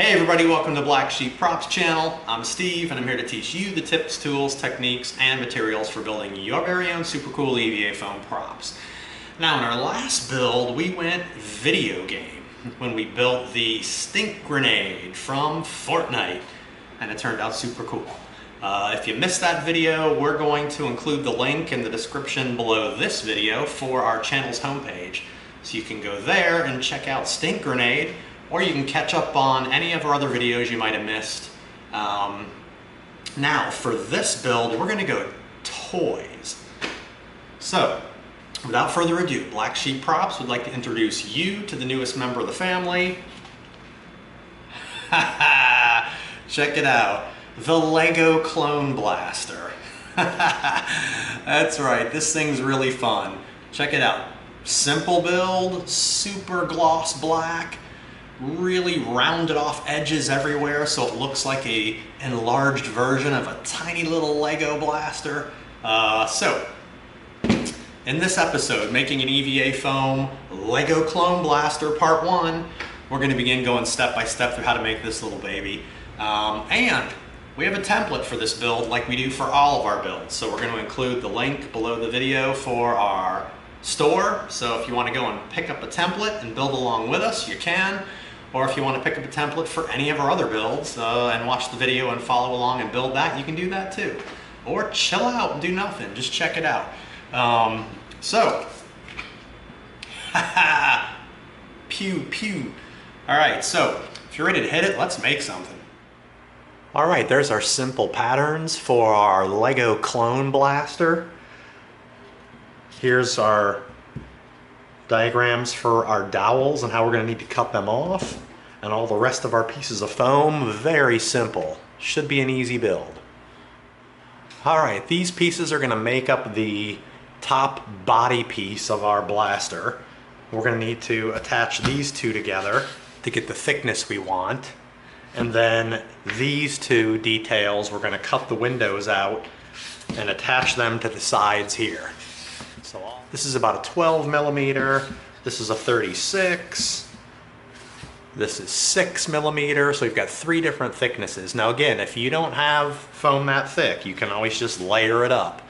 Hey everybody, welcome to Black Sheep Props channel. I'm Steve and I'm here to teach you the tips, tools, techniques, and materials for building your very own super cool EVA foam props. Now in our last build, we went video game when we built the stink grenade from Fortnite, and it turned out super cool. If you missed that video, we're going to include the link in the description below this video for our channel's homepage. So you can go there and check out Stink Grenade, or you can catch up on any of our other videos you might have missed. Now, for this build, we're going to go toys. So, without further ado, Black Sheep Props would like to introduce you to the newest member of the family. Check it out, the Lego Clone Blaster. That's right, this thing's really fun. Check it out. Simple build, super gloss black, really rounded off edges everywhere so it looks like a enlarged version of a tiny little Lego blaster. So, in this episode, making an EVA foam Lego Clone Blaster Part 1, we're going to begin going step by step through how to make this little baby. And we have a template for this build like we do for all of our builds. So we're going to include the link below the video for our store. So if you want to go and pick up a template and build along with us, you can. Or if you want to pick up a template for any of our other builds and watch the video and follow along and build that, you can do that too. Or chill out and do nothing, just check it out. Pew pew. All right, so if you're ready to hit it, let's make something. All right, there's our simple patterns for our Lego Clone Blaster. Here's our diagrams for our dowels and how we're going to need to cut them off. And all the rest of our pieces of foam, very simple. Should be an easy build. All right, these pieces are going to make up the top body piece of our blaster. We're going to need to attach these two together to get the thickness we want. And then these two details, we're going to cut the windows out and attach them to the sides here. So this is about a 12 millimeter, this is a 36, this is 6 millimeter, so we've got 3 different thicknesses. Now again, if you don't have foam that thick, you can always just layer it up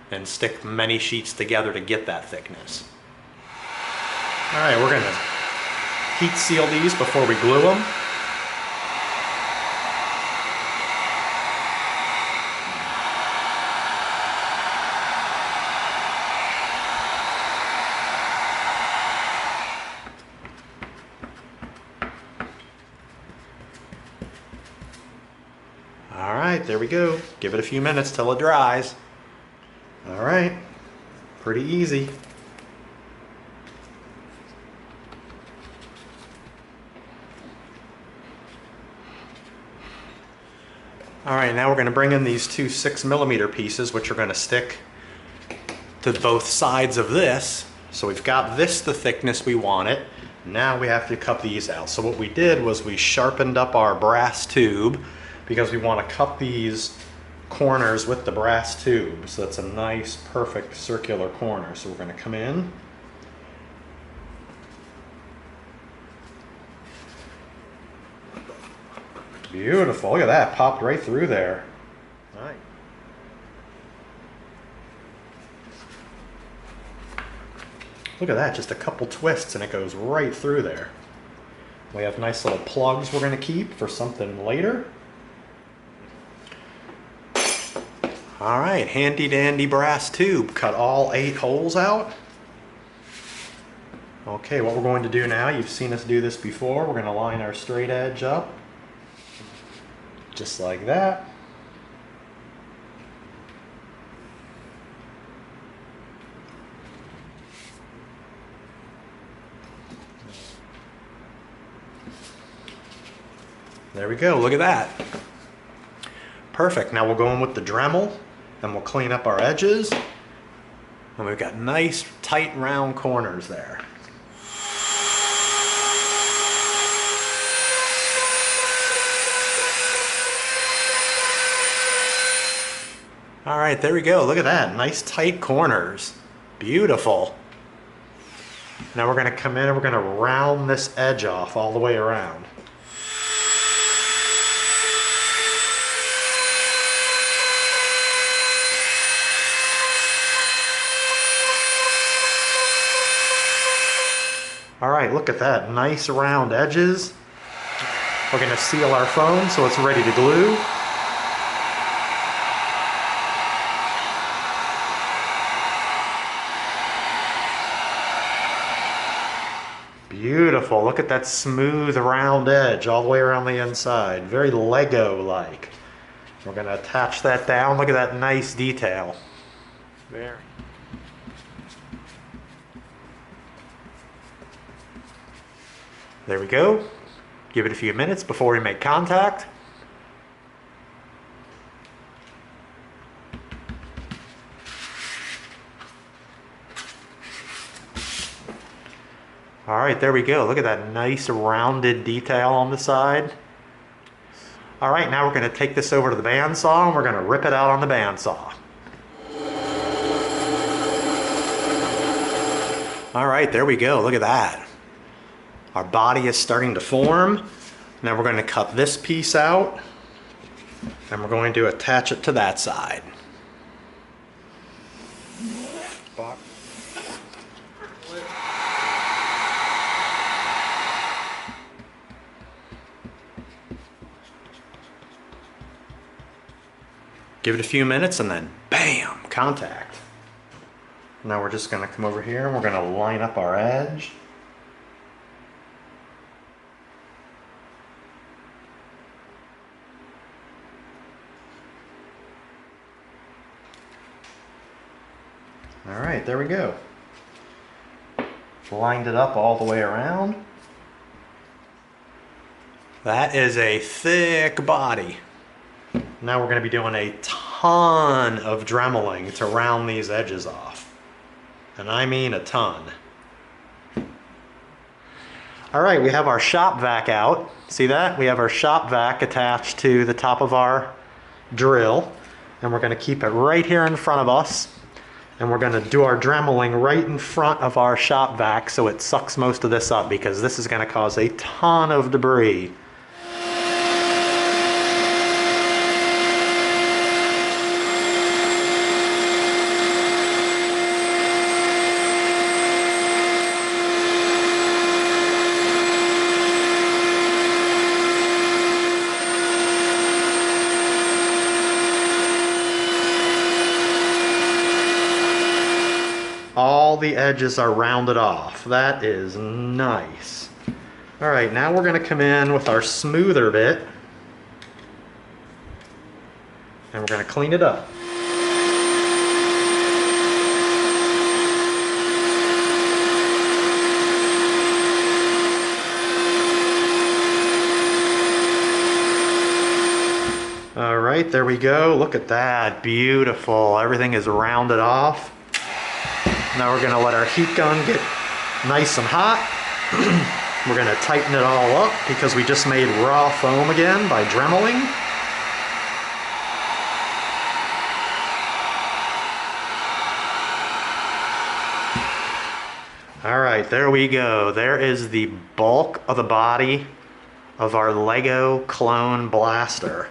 and stick many sheets together to get that thickness. All right, we're gonna heat seal these before we glue them. All right, there we go. Give it a few minutes till it dries. All right, pretty easy. All right, now we're going to bring in these two 6 millimeter pieces, which are going to stick to both sides of this. So we've got this the thickness we want it. Now we have to cut these out. So what we did was we sharpened up our brass tube because we want to cut these corners with the brass tube. So that's a nice, perfect circular corner. So we're going to come in. Beautiful, look at that, popped right through there. All right. Look at that, just a couple twists and it goes right through there. We have nice little plugs we're going to keep for something later. All right, handy dandy brass tube. Cut all 8 holes out. Okay, what we're going to do now, you've seen us do this before, we're going to line our straight edge up. Just like that. There we go, look at that. Perfect, now we'll go in with the Dremel and we'll clean up our edges. And we've got nice, tight, round corners there. All right, there we go. Look at that. Nice tight corners. Beautiful. Now we're going to come in and we're going to round this edge off all the way around. All right, look at that, nice round edges. We're gonna seal our foam so it's ready to glue. Beautiful, look at that smooth round edge all the way around the inside. Very Lego-like. We're gonna attach that down. Look at that nice detail. Very. There we go. Give it a few minutes before we make contact. All right, there we go. Look at that nice rounded detail on the side. All right, now we're going to take this over to the bandsaw and we're going to rip it out on the bandsaw. All right, there we go. Look at that. Our body is starting to form. Now we're going to cut this piece out and we're going to attach it to that side. Give it a few minutes and then bam, contact. Now we're just gonna come over here and we're gonna line up our edge. All right, there we go. Lined it up all the way around. That is a thick body. Now we're going to be doing a ton of dremeling to round these edges off. And I mean a ton. All right, we have our shop vac out. See that? We have our shop vac attached to the top of our drill. And we're going to keep it right here in front of us. And we're going to do our dremeling right in front of our shop vac so it sucks most of this up, because this is going to cause a ton of debris. All the edges are rounded off. That is nice. All right, now we're going to come in with our smoother bit and we're going to clean it up. All right, there we go. Look at that. Beautiful. Everything is rounded off. Now we're going to let our heat gun get nice and hot. We're going to tighten it all up because we just made raw foam again by dremeling. All right, there we go. There is the bulk of the body of our Lego clone blaster.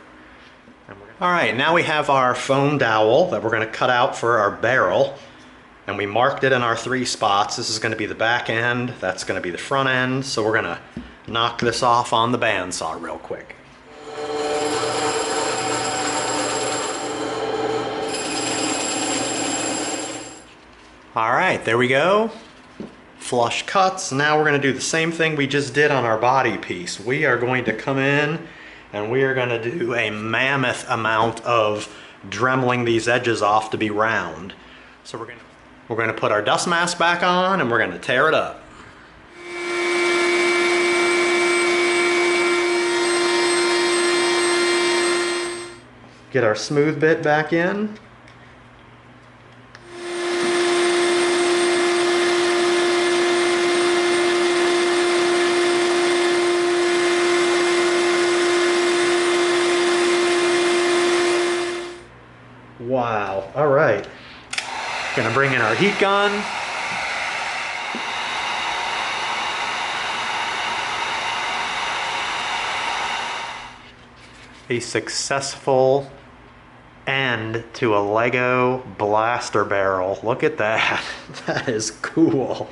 All right, now we have our foam dowel that we're going to cut out for our barrel. And we marked it in our 3 spots. This is going to be the back end, that's going to be the front end. So we're going to knock this off on the bandsaw real quick. All right, there we go. Flush cuts. Now we're going to do the same thing we just did on our body piece. We are going to come in and we are going to do a mammoth amount of dremeling these edges off to be round. So we're going to put our dust mask back on and we're going to tear it up. Get our smooth bit back in. Wow, all right. Gonna bring in our heat gun. A successful end to a Lego blaster barrel. Look at that. That is cool.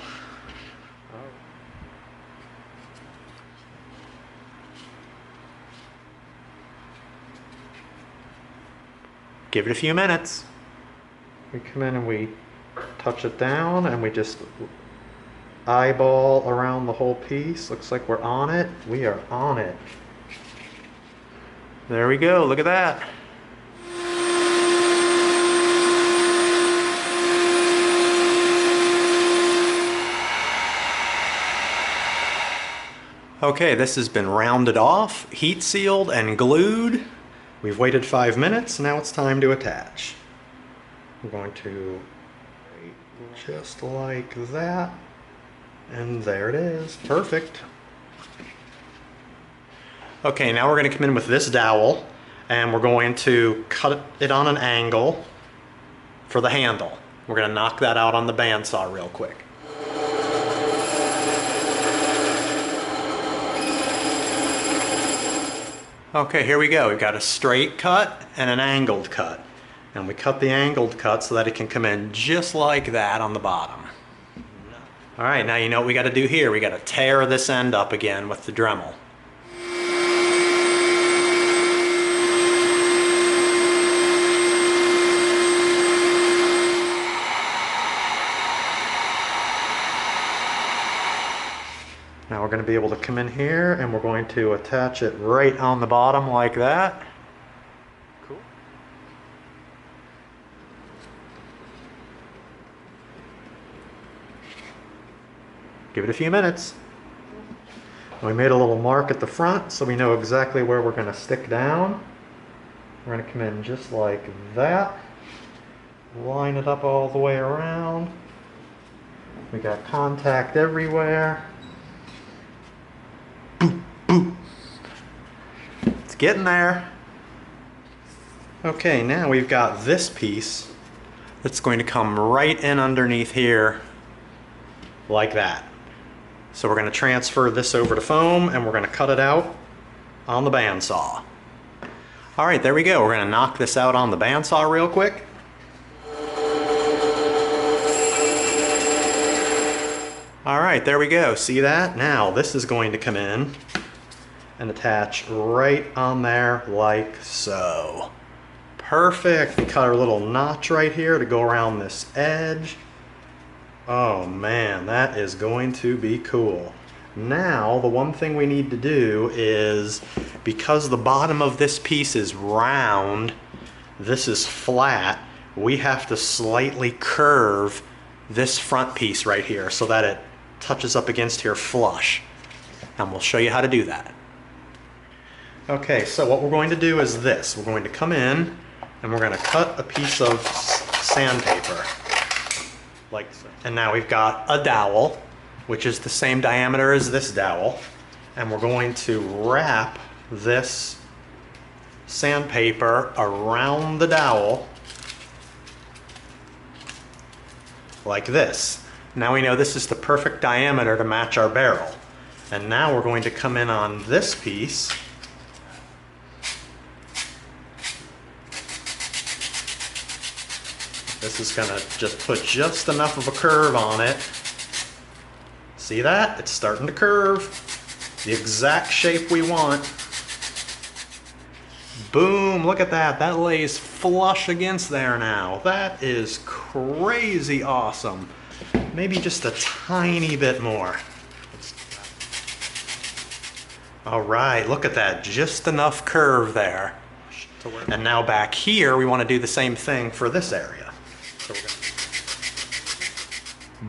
Give it a few minutes. We come in and we touch it down and we just eyeball around the whole piece. Looks like we're on it. We are on it. There we go, look at that. Okay, this has been rounded off, heat sealed, and glued. We've waited 5 minutes, now it's time to attach. I'm going to just like that, and there it is, perfect. Okay, now we're going to come in with this dowel, and we're going to cut it on an angle for the handle. We're going to knock that out on the bandsaw real quick. Okay, here we go. We've got a straight cut and an angled cut. And we cut the angled cut so that it can come in just like that on the bottom. All right, now you know what we got to do here. We got to tear this end up again with the Dremel. Now we're going to be able to come in here and we're going to attach it right on the bottom like that. Cool. Give it a few minutes. We made a little mark at the front so we know exactly where we're going to stick down. We're going to come in just like that. Line it up all the way around. We got contact everywhere. It's getting there. Okay, now we've got this piece that's going to come right in underneath here like that. So we're going to transfer this over to foam and we're going to cut it out on the bandsaw. Alright, there we go. We're going to knock this out on the bandsaw real quick. Alright, there we go. See that? Now this is going to come in and attach right on there like so. Perfect. We cut our little notch right here to go around this edge. Oh man, that is going to be cool. Now the one thing we need to do is, because the bottom of this piece is round, this is flat, we have to slightly curve this front piece right here so that it touches up against here flush. And we'll show you how to do that. Okay, so what we're going to do is this. We're going to come in and we're going to cut a piece of sandpaper like so. And now we've got a dowel, which is the same diameter as this dowel, and we're going to wrap this sandpaper around the dowel like this. Now we know this is the perfect diameter to match our barrel. And now we're going to come in on this piece This is gonna just put just enough of a curve on it. See that? It's starting to curve. The exact shape we want. Boom, look at that. That lays flush against there now. That is crazy awesome. Maybe just a tiny bit more. All right, look at that. Just enough curve there. And now back here, we want to do the same thing for this area. So we're gonna...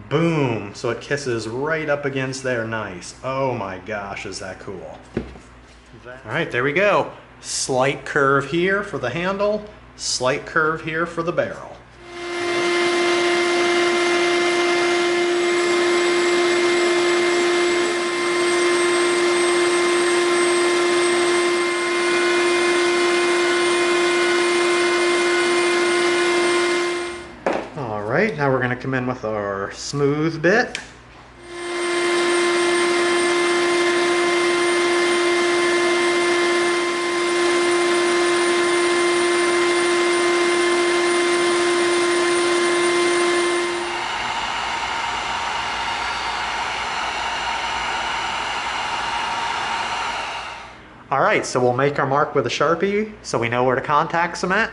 Boom, so it kisses right up against there, nice. Oh my gosh, is that cool. All right, there we go. Slight curve here for the handle, slight curve here for the barrel. Alright, now we're going to come in with our smooth bit. Alright, so we'll make our mark with a Sharpie so we know where to contact cement.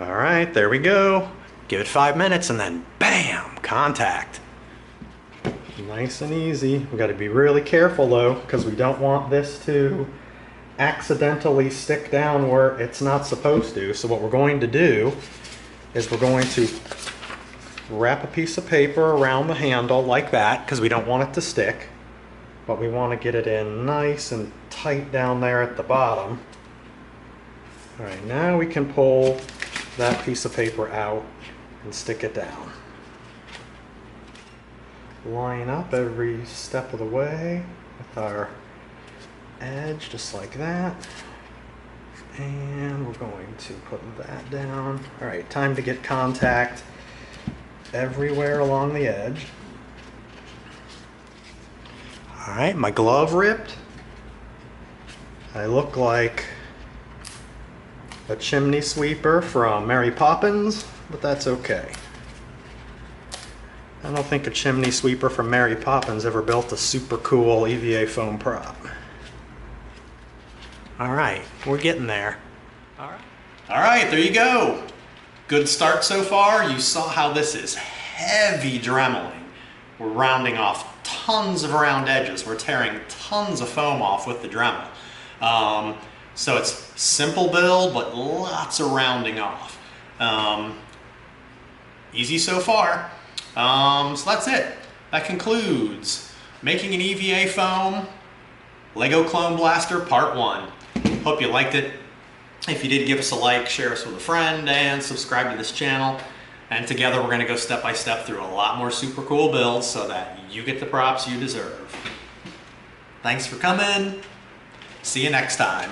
All right, there we go. Give it 5 minutes and then bam, contact. Nice and easy. We got to be really careful though, because we don't want this to accidentally stick down where it's not supposed to. So what we're going to do is we're going to wrap a piece of paper around the handle like that, because we don't want it to stick, but we want to get it in nice and tight down there at the bottom. All right, now we can pull that piece of paper out and stick it down. Line up every step of the way with our edge, just like that. And we're going to put that down. All right, time to get contact everywhere along the edge. All right, my glove ripped. I look like a chimney sweeper from Mary Poppins, but that's okay. I don't think a chimney sweeper from Mary Poppins ever built a super cool EVA foam prop. All right, we're getting there. All right, there you go. Good start so far. You saw how this is heavy dremeling. We're rounding off tons of round edges. We're tearing tons of foam off with the Dremel. So it's simple build, but lots of rounding off. Easy so far. So that's it. That concludes making an EVA foam Lego Clone Blaster Part 1. Hope you liked it. If you did, give us a like, share us with a friend, and subscribe to this channel. And together we're going to go step by step through a lot more super cool builds so that you get the props you deserve. Thanks for coming. See you next time.